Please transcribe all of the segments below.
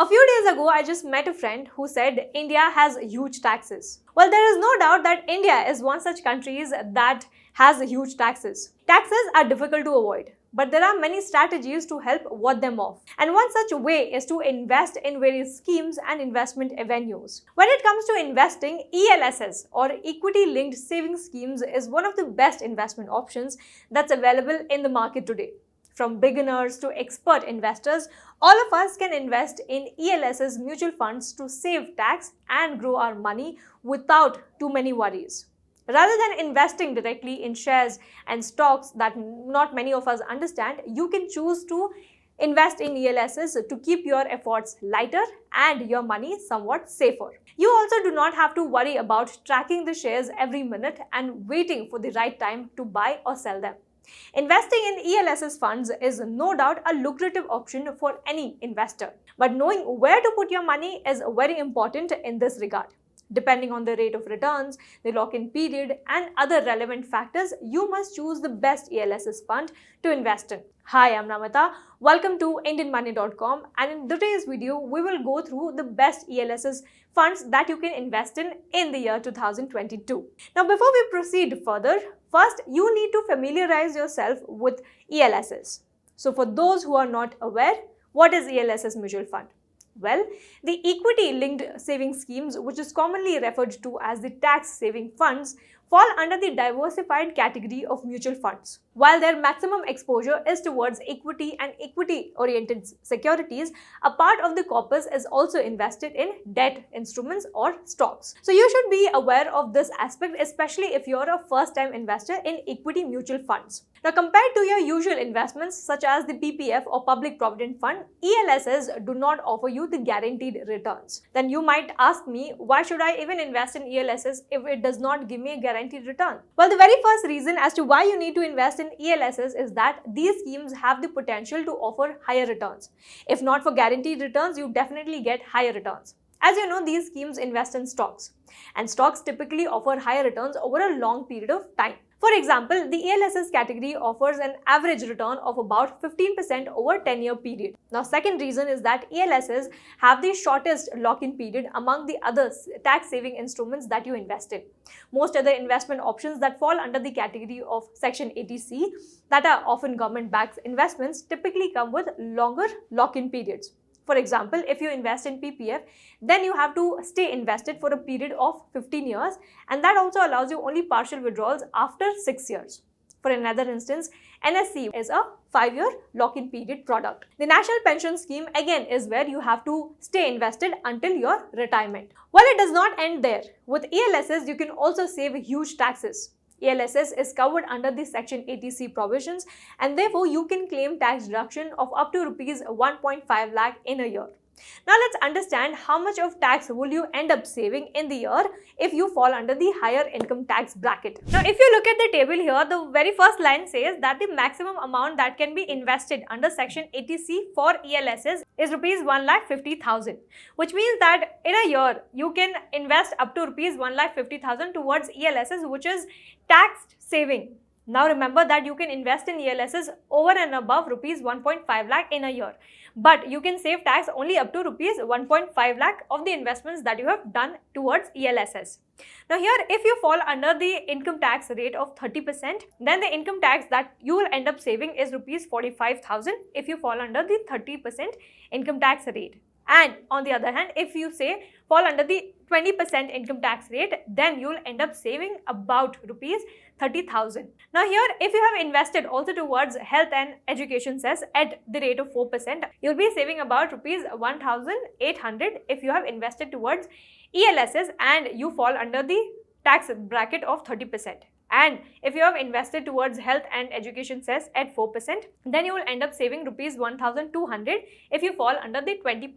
A few days ago, I just met a friend who said India has huge taxes. Well, there is no doubt that India is one such country that has huge taxes. Taxes are difficult to avoid, but there are many strategies to help ward them off. And one such way is to invest in various schemes and investment avenues. When it comes to investing, ELSS or equity linked savings schemes is one of the best investment options that's available in the market today. From beginners to expert investors, all of us can invest in ELSS mutual funds to save tax and grow our money without too many worries. Rather than investing directly in shares and stocks that not many of us understand, you can choose to invest in ELSS to keep your efforts lighter and your money somewhat safer. You also do not have to worry about tracking the shares every minute and waiting for the right time to buy or sell them. Investing in ELSS funds is no doubt a lucrative option for any investor, but knowing where to put your money is very important in this regard. Depending on the rate of returns, the lock-in period, and other relevant factors, you must choose the best ELSS fund to invest in. Hi, I'm Namita. Welcome to IndianMoney.com, and in today's video, we will go through the best ELSS funds that you can invest in the year 2022. Now, before we proceed further, first you need to familiarize yourself with ELSS. So, for those who are not aware, what is ELSS mutual fund? Well, the equity-linked saving schemes, which is commonly referred to as the tax-saving funds, fall under the diversified category of mutual funds. While their maximum exposure is towards equity and equity-oriented securities, a part of the corpus is also invested in debt instruments or stocks. So you should be aware of this aspect, especially if you're a first-time investor in equity mutual funds. Now, compared to your usual investments such as the PPF or Public Provident Fund, ELSS do not offer you the guaranteed returns. Then you might ask me, why should I even invest in ELSS if it does not give me a guaranteed return? Well, the very first reason as to why you need to invest in ELSS is that these schemes have the potential to offer higher returns. If not for guaranteed returns, you definitely get higher returns. As you know, these schemes invest in stocks, and stocks typically offer higher returns over a long period of time. For example, the ELSS category offers an average return of about 15% over a 10-year period. Now, second reason is that ELSS have the shortest lock-in period among the other tax-saving instruments that you invest in. Most other investment options that fall under the category of Section 80C, that are often government-backed investments, typically come with longer lock-in periods. For example, if you invest in PPF, then you have to stay invested for a period of 15 years, and that also allows you only partial withdrawals after 6 years. For another instance, NSC is a 5-year lock-in period product. The National Pension Scheme again is where you have to stay invested until your retirement. Well, it does not end there. With ELSS, you can also save huge taxes. ELSS is covered under the Section 80C provisions, and therefore you can claim tax deduction of up to Rs 1.5 lakh in a year. Now let's understand how much of tax will you end up saving in the year if you fall under the higher income tax bracket. Now if you look at the table here, the very first line says that the maximum amount that can be invested under Section 80C for ELSS is Rs 1,50,000, which means that in a year you can invest up to Rs 1,50,000 towards ELSS, which is tax saving. Now remember that you can invest in ELSS over and above Rs 1.5 lakh in a year, but you can save tax only up to Rs 1.5 lakh of the investments that you have done towards ELSS. Now here, if you fall under the income tax rate of 30%, then the income tax that you will end up saving is Rs 45,000 if you fall under the 30% income tax rate. And on the other hand, if you say fall under the 20% income tax rate, then you will end up saving about Rs 30,000. Now here, if you have invested also towards health and education cess at the rate of 4%, you'll be saving about Rs 1,800 if you have invested towards ELSS and you fall under the tax bracket of 30%. And if you have invested towards health and education cess at 4%, then you will end up saving Rs 1,200 if you fall under the 20%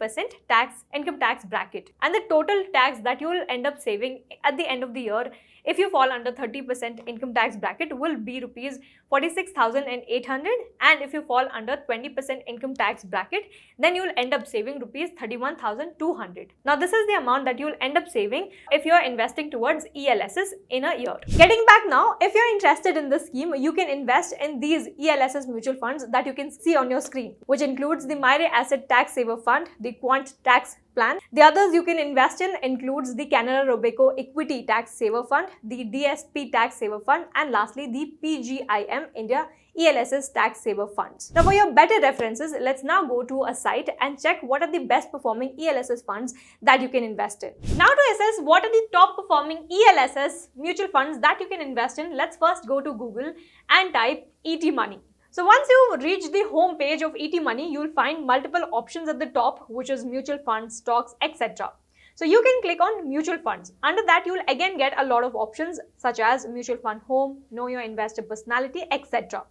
income tax bracket. And the total tax that you will end up saving at the end of the year if you fall under 30% income tax bracket, will be rupees 46,800, and if you fall under 20% income tax bracket, then you will end up saving rupees 31,200. Now this is the amount that you will end up saving if you are investing towards ELSS in a year. Getting back now, if you're interested in this scheme, you can invest in these ELSS mutual funds that you can see on your screen, which includes the Myria Asset Tax Saver Fund, the Quant Tax Plan. The others you can invest in includes the Canada Robeco Equity Tax Saver Fund, the DSP Tax Saver Fund, and lastly the PGIM India ELSS Tax Saver Funds. Now for your better references, let's now go to a site and check what are the best performing ELSS funds that you can invest in. Now to assess what are the top performing ELSS mutual funds that you can invest in, let's first go to Google and type ET Money. So once you reach the home page of ET Money, you will find multiple options at the top, which is mutual funds, stocks, etc. So you can click on mutual funds. Under that, you will again get a lot of options such as mutual fund home, know your investor personality, etc.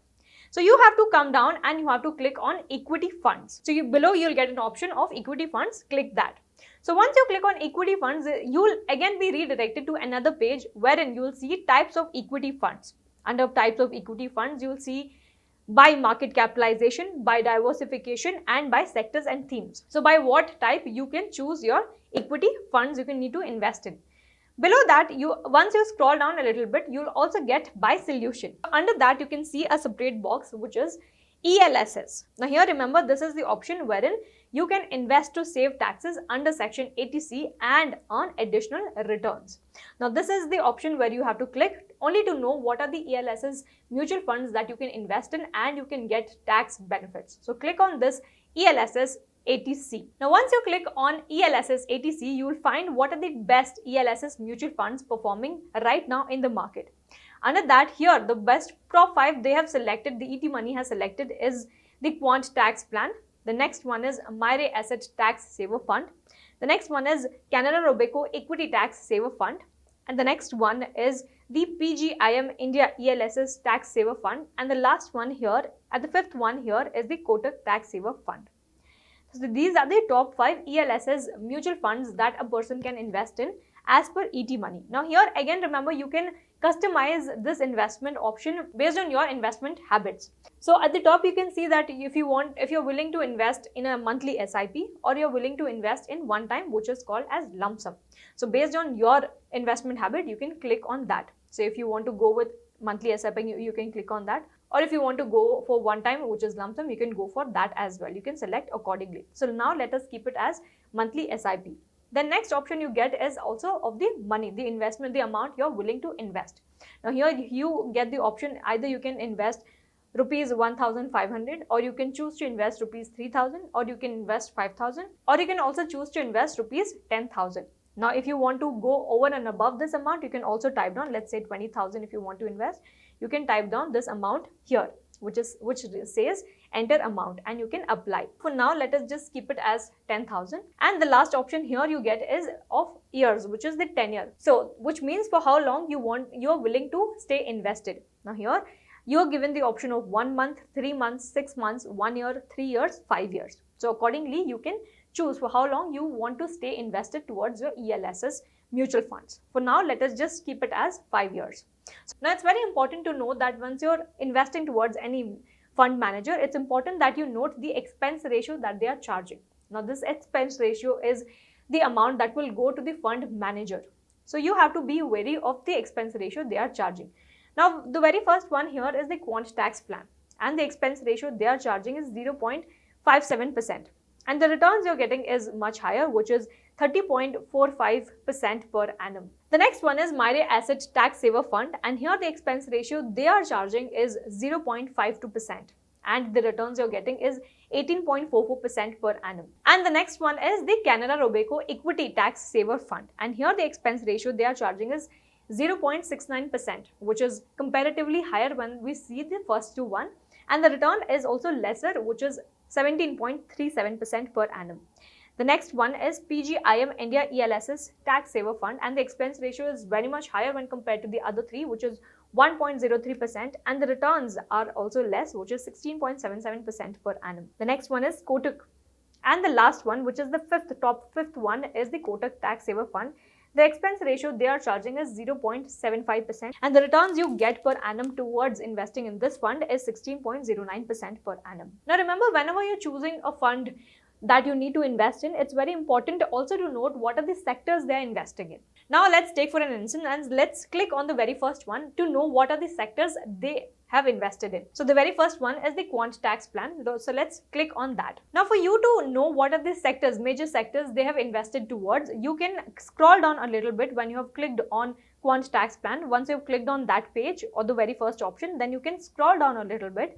So you have to come down and you have to click on equity funds. So below you'll get an option of equity funds, click that. So once you click on equity funds, you will again be redirected to another page wherein you will see types of equity funds. Under types of equity funds, you will see by market capitalization, by diversification, and by sectors and themes. So by what type you can choose your equity funds you can need to invest in. Below that, once you scroll down a little bit, you'll also get by solution. Under that, you can see a separate box which is ELSS. Now here remember, this is the option wherein you can invest to save taxes under section 80C and earn additional returns. Now this is the option where you have to click only to know what are the ELSS mutual funds that you can invest in and you can get tax benefits. So click on this ELSS 80C. Now once you click on ELSS 80C, you will find what are the best ELSS mutual funds performing right now in the market. Under that, here the best top 5 they have selected, the ET Money has selected is the Quant Tax Plan. The next one is Myria Asset Tax Saver Fund. The next one is Canada Robeco Equity Tax Saver Fund. And the next one is the PGIM India ELSS Tax Saver Fund. And the last one here, at the 5th one here, is the Kotak Tax Saver Fund. So these are the top 5 ELSS mutual funds that a person can invest in as per ET Money. Now here again remember, you can customize this investment option based on your investment habits. So at the top you can see that if you're willing to invest in a monthly SIP or you're willing to invest in one time, which is called as lump sum. So based on your investment habit, you can click on that. So if you want to go with monthly SIP, you can click on that. Or if you want to go for one time, which is lump sum, you can go for that as well. You can select accordingly. So now let us keep it as monthly SIP. The next option you get is also of the money, the investment, the amount you're willing to invest. Now here you get the option, either you can invest rupees 1,500 or you can choose to invest rupees 3,000 or you can invest 5,000 or you can also choose to invest rupees 10,000. Now if you want to go over and above this amount, you can also type down, let's say 20,000 if you want to invest, you can type down this amount here, which says enter amount, and you can apply. For now, let us just keep it as 10,000. And the last option here you get is of years, which is the tenure. So which means for how long you are willing to stay invested. Now here you are given the option of 1 month, 3 months, 6 months, 1 year, 3 years, 5 years. So accordingly, you can choose for how long you want to stay invested towards your ELSS mutual funds. For now, let us just keep it as 5 years. So now it's very important to know that once you're investing towards any fund manager, it's important that you note the expense ratio that they are charging. Now this expense ratio is the amount that will go to the fund manager. So you have to be wary of the expense ratio they are charging. Now the very first one here is the Quant Tax Plan, and the expense ratio they are charging is 0.57%. And the returns you're getting is much higher, which is 30.45% per annum. The next one is Myria Asset Tax Saver Fund, and here the expense ratio they are charging is 0.52%, and the returns you're getting is 18.44% per annum. And the next one is the Canada Robeco Equity Tax Saver Fund, and here the expense ratio they are charging is 0.69%, which is comparatively higher when we see the first two one, and the return is also lesser, which is 17.37% per annum. The next one is PGIM India ELSS Tax Saver Fund, and the expense ratio is very much higher when compared to the other three, which is 1.03%, and the returns are also less, which is 16.77% per annum. The next one is Kotak, and the last one, which is the fifth one, is the Kotak Tax Saver Fund. The expense ratio they are charging is 0.75%, and the returns you get per annum towards investing in this fund is 16.09% per annum. Now remember, whenever you're choosing a fund that you need to invest in, it's very important also to note what are the sectors they are investing in. Now let's take for an instance and let's click on the very first one to know what are the sectors they have invested in. So the very first one is the Quant Tax Plan. So let's click on that. Now for you to know what are the sectors, major sectors they have invested towards, you can scroll down a little bit when you have clicked on Quant Tax Plan. Once you've clicked on that page or the very first option, then you can scroll down a little bit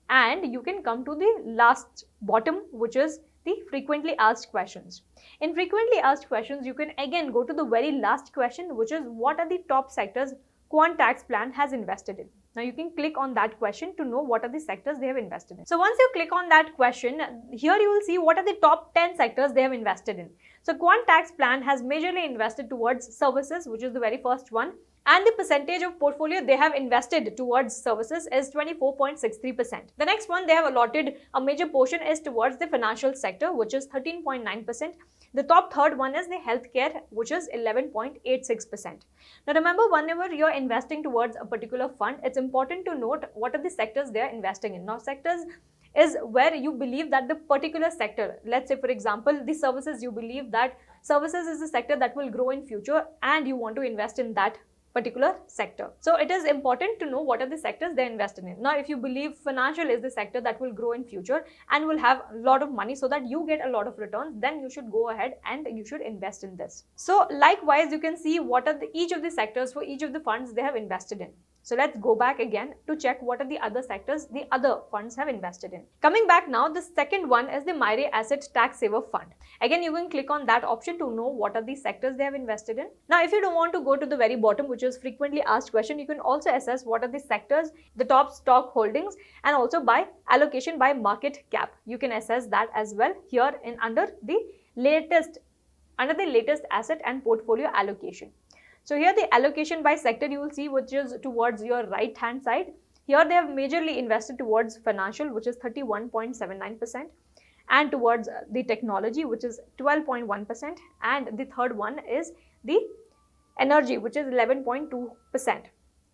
and you can come to the last bottom, which is the frequently asked questions. In frequently asked questions, you can again go to the very last question, which is what are the top sectors Quant Tax Plan has invested in. Now you can click on that question to know what are the sectors they have invested in. So once you click on that question, here you will see what are the top 10 sectors they have invested in. So Quant Tax Plan has majorly invested towards services, which is the very first one, and the percentage of portfolio they have invested towards services is 24.63%. The next one they have allotted a major portion is towards the financial sector, which is 13.9%. The top third one is the healthcare, which is 11.86%. Now remember, whenever you're investing towards a particular fund, it's important to note what are the sectors they are investing in. Now sectors is where you believe that the particular sector, let's say for example the services, you believe that services is a sector that will grow in future and you want to invest in that particular sector. So it is important to know what are the sectors they invested in. Now if you believe financial is the sector that will grow in future and will have a lot of money so that you get a lot of returns, then you should go ahead and you should invest in this. So likewise, you can see what are each of the sectors for each of the funds they have invested in. So let's go back again to check what are the other sectors the other funds have invested in. Coming back now, the second one is the Myria Asset Tax Saver Fund. Again, you can click on that option to know what are the sectors they have invested in. Now, if you don't want to go to the very bottom, which is frequently asked question, you can also assess what are the sectors, the top stock holdings, and also by allocation by market cap. You can assess that as well here in under the latest asset and portfolio allocation. So here the allocation by sector you will see, which is towards your right hand side. Here they have majorly invested towards financial, which is 31.79%, and towards the technology, which is 12.1%, and the third one is the energy, which is 11.2%.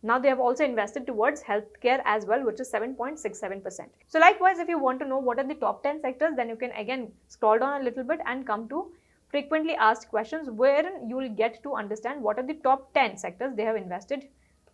Now they have also invested towards healthcare as well, which is 7.67%. So likewise, if you want to know what are the top 10 sectors, then you can again scroll down a little bit and come to frequently asked questions, where you will get to understand what are the top 10 sectors they have invested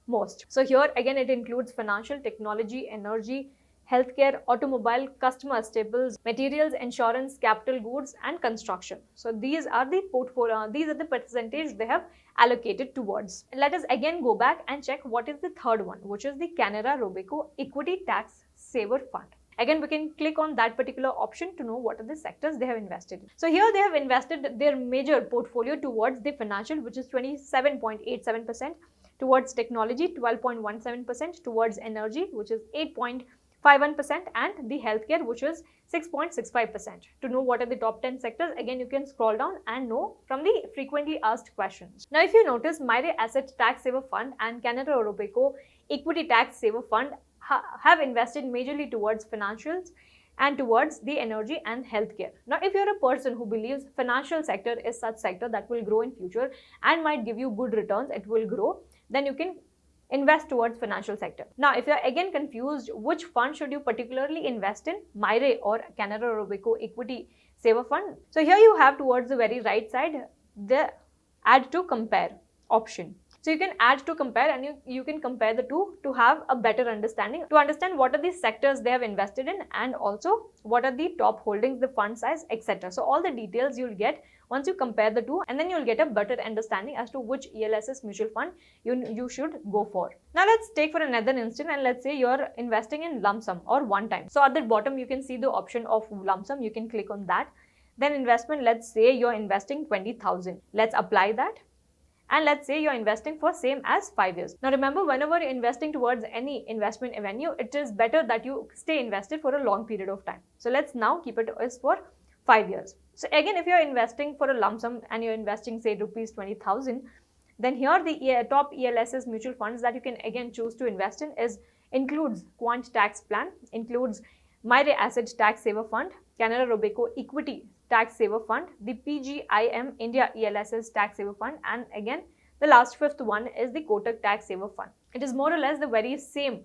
most. So here again it includes financial, technology, energy, healthcare, automobile, customer staples, materials, insurance, capital goods, and construction. So these are the portfolio, these are the percentage they have allocated towards. Let us again go back and check what is the third one, which is the Canara Robeco Equity Tax Saver Fund. Again, we can click on that particular option to know what are the sectors they have invested in. So here they have invested their major portfolio towards the financial, which is 27.87%, towards technology 12.17%, towards energy, which is 8.51%, and the healthcare, which is 6.65%. To know what are the top 10 sectors, again you can scroll down and know from the frequently asked questions. Now if you notice, Myria Asset Tax Saver Fund and Canara Robeco Equity Tax Saver Fund have invested majorly towards financials and towards the energy and healthcare. Now if you're a person who believes financial sector is such sector that will grow in future and might give you good returns, it will grow, then you can invest towards financial sector. Now if you're again confused which fund should you particularly invest in, Myria or Canara Robeco Equity Saver Fund, so here you have towards the very right side the add to compare option. So you can add to compare, and you can compare the two to have a better understanding, to understand what are the sectors they have invested in and also what are the top holdings, the fund size, etc. So all the details you'll get once you compare the two, and then you'll get a better understanding as to which ELSS mutual fund you should go for. Now let's take for another instance, and let's say you're investing in lump sum or one time. So at the bottom you can see the option of lump sum, you can click on that. Then investment, let's say you're investing 20,000. Let's apply that. And let's say you're investing for same as 5 years. Now remember, whenever you're investing towards any investment avenue, it is better that you stay invested for a long period of time. So let's now keep it as for 5 years. So again, if you're investing for a lump sum and you're investing say rupees 20,000, then here the top ELSS mutual funds that you can again choose to invest in includes Quant Tax Plan, includes Myria Asset Tax Saver Fund, Canara Robeco Equity Tax Saver Fund, the PGIM India ELSS Tax Saver Fund, and again the last fifth one is the Kotak Tax Saver Fund. It is more or less the very same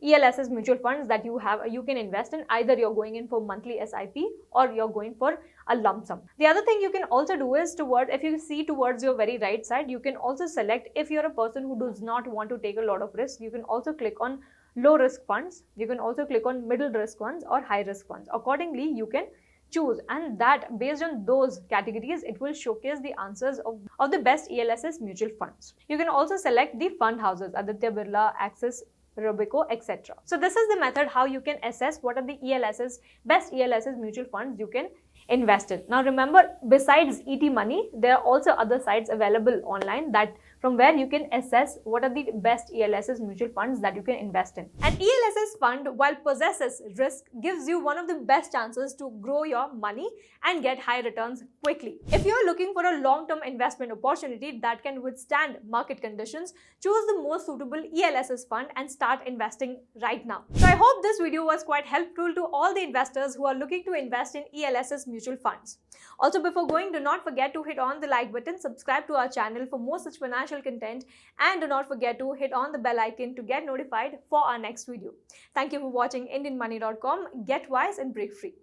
ELSS mutual funds that you can invest in. Either you're going in for monthly SIP or you're going for a lump sum. The other thing you can also do is if you see towards your very right side, you can also select, if you're a person who does not want to take a lot of risk, you can also click on low risk funds, you can also click on middle risk funds or high risk funds. Accordingly, you can choose, and that based on those categories, it will showcase the answers of the best ELSS mutual funds. You can also select the fund houses, Aditya Birla, Axis, Robeco, etc. So this is the method how you can assess what are the best ELSS mutual funds you can invest in. Now remember, besides ET Money, there are also other sites available online from where you can assess what are the best ELSS mutual funds that you can invest in. An ELSS fund, while possesses risk, gives you one of the best chances to grow your money and get high returns quickly. If you are looking for a long-term investment opportunity that can withstand market conditions, choose the most suitable ELSS fund and start investing right now. So I hope this video was quite helpful to all the investors who are looking to invest in ELSS mutual funds. Also, before going, do not forget to hit on the like button, subscribe to our channel for more such financial content, and do not forget to hit on the bell icon to get notified for our next video. Thank you for watching IndianMoney.com. Get wise and break free.